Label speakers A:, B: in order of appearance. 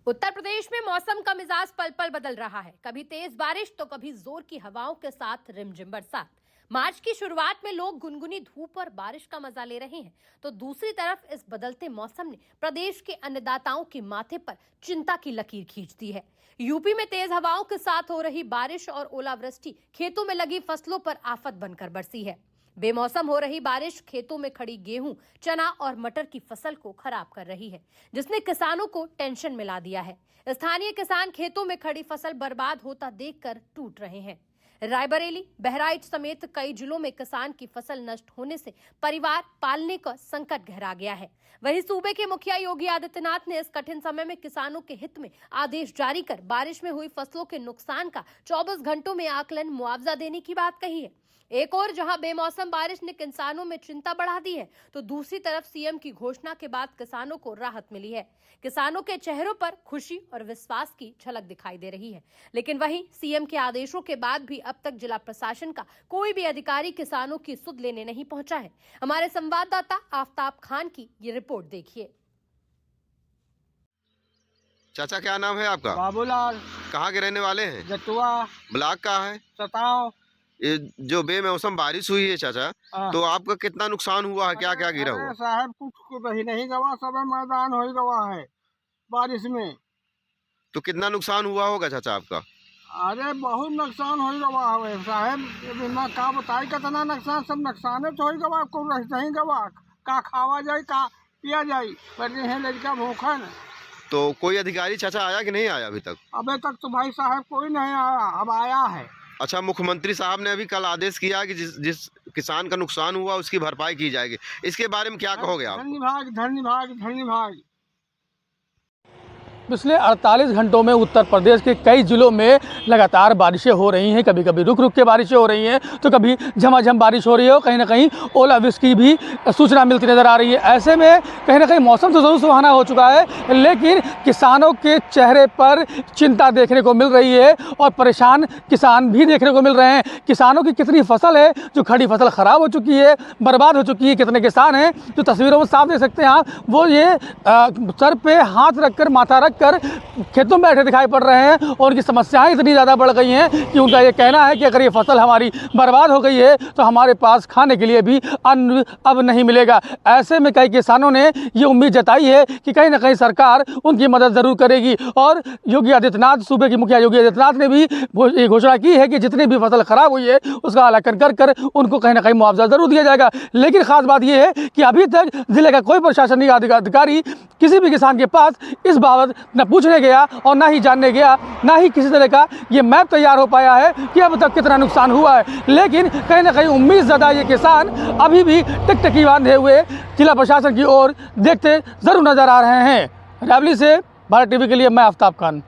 A: उत्तर प्रदेश में मौसम का मिजाज पल पल बदल रहा है। कभी तेज बारिश तो कभी जोर की हवाओं के साथ रिमझिम बरसात। मार्च की शुरुआत में लोग गुनगुनी धूप और बारिश का मजा ले रहे हैं, तो दूसरी तरफ इस बदलते मौसम ने प्रदेश के अन्नदाताओं के माथे पर चिंता की लकीर खींच दी है। यूपी में तेज हवाओं के साथ हो रही बारिश और ओलावृष्टि खेतों में लगी फसलों पर आफत बनकर बरसी है। बेमौसम हो रही बारिश खेतों में खड़ी गेहूं, चना और मटर की फसल को खराब कर रही है, जिसने किसानों को टेंशन में ला दिया है। स्थानीय किसान खेतों में खड़ी फसल बर्बाद होता देखकर टूट रहे हैं। रायबरेली, बहराइच समेत कई जिलों में किसान की फसल नष्ट होने से परिवार पालने का संकट गहरा गया है। वहीं सूबे के मुखिया योगी आदित्यनाथ ने इस कठिन समय में किसानों के हित में आदेश जारी कर बारिश में हुई फसलों के नुकसान का 24 घंटों में आकलन मुआवजा देने की बात कही है। एक और जहां बेमौसम बारिश ने किसानों में चिंता बढ़ा दी है, तो दूसरी तरफ सीएम की घोषणा के बाद किसानों को राहत मिली है। किसानों के चेहरों पर खुशी और विश्वास की झलक दिखाई दे रही है। लेकिन वहीं सीएम के आदेशों के बाद भी अब तक जिला प्रशासन का कोई भी अधिकारी किसानों की सुध लेने नहीं पहुंचा है। हमारे संवाददाता आफ्ताब खान की ये रिपोर्ट देखिए।
B: चाचा, क्या नाम है आपका?
C: बाबूलाल।
B: कहाँ के रहने वाले हैं?
C: जटुआ।
B: ब्लॉक का है?
C: सताओ।
B: ये जो बेमौसम बारिश हुई है चाचा, तो आपका कितना नुकसान हुआ है? क्या क्या गिरा हुआ?
C: साहब कुछ नहीं गवा, सब मैदान हो गवा है बारिश में।
B: तो कितना नुकसान हुआ होगा चाचा आपका?
C: अरे बहुत नुकसान हो गवा है साहब, मैं का बताई कितना नुकसान, सब नुकसान तो हो गवा, को नहीं गवा, का खावा जाए का पिया जाए, पर है लड़का भूखा न।
B: तो कोई अधिकारी चाचा आया कि नहीं आया अभी तक?
C: अबे तक तो भाई साहब कोई नहीं आया, अब आया है।
B: अच्छा, मुख्यमंत्री साहब ने अभी कल आदेश किया कि जिस किसान का नुकसान हुआ उसकी भरपाई की जाएगी। इसके बारे में क्या कहोगे आप?
C: धन्यवाद।
D: पिछले 48 घंटों में उत्तर प्रदेश के कई जिलों में लगातार बारिशें हो रही हैं। कभी कभी रुक रुक के बारिशें हो रही हैं, तो कभी झमाझम बारिश हो रही है और कहीं ना कहीं ओलावृष्टि की भी सूचना मिलती नज़र आ रही है। ऐसे में कहीं ना कहीं मौसम तो ज़रूर सुहाना हो चुका है, लेकिन किसानों के चेहरे पर चिंता देखने को मिल रही है और परेशान किसान भी देखने को मिल रहे हैं। किसानों की कितनी फसल है जो खड़ी फसल ख़राब हो चुकी है, बर्बाद हो चुकी है। कितने किसान हैं जो तस्वीरों में साफ देख सकते हैं आप, वो ये सर पे हाथ रखकर, माथा रख कर खेतों में बैठे दिखाई पड़ रहे हैं और उनकी समस्याएं इतनी ज़्यादा बढ़ गई हैं कि उनका ये कहना है कि अगर ये फसल हमारी बर्बाद हो गई है तो हमारे पास खाने के लिए भी अन्न अब नहीं मिलेगा। ऐसे में कई किसानों ने ये उम्मीद जताई है कि कहीं ना कहीं सरकार उनकी मदद ज़रूर करेगी और योगी आदित्यनाथ, सूबे के मुखिया योगी आदित्यनाथ ने भी ये घोषणा की है कि जितनी भी फसल खराब हुई है उसका आकलन कर उनको कहीं ना कहीं मुआवजा ज़रूर दिया जाएगा। लेकिन खास बात यह है कि अभी तक जिले का कोई प्रशासनिक अधिकारी किसी भी किसान के पास इस बाबत न पूछने गया और ना ही जानने गया, ना ही किसी तरह का ये मैप तैयार हो पाया है कि अब तक कितना नुकसान हुआ है। लेकिन कहीं ना कहीं उम्मीद ज़्यादा ये किसान अभी भी टिकटकी बांधे हुए जिला प्रशासन की ओर देखते ज़रूर नजर आ रहे हैं। रायबरेली से भारत टीवी के लिए मैं आफ्ताब खान।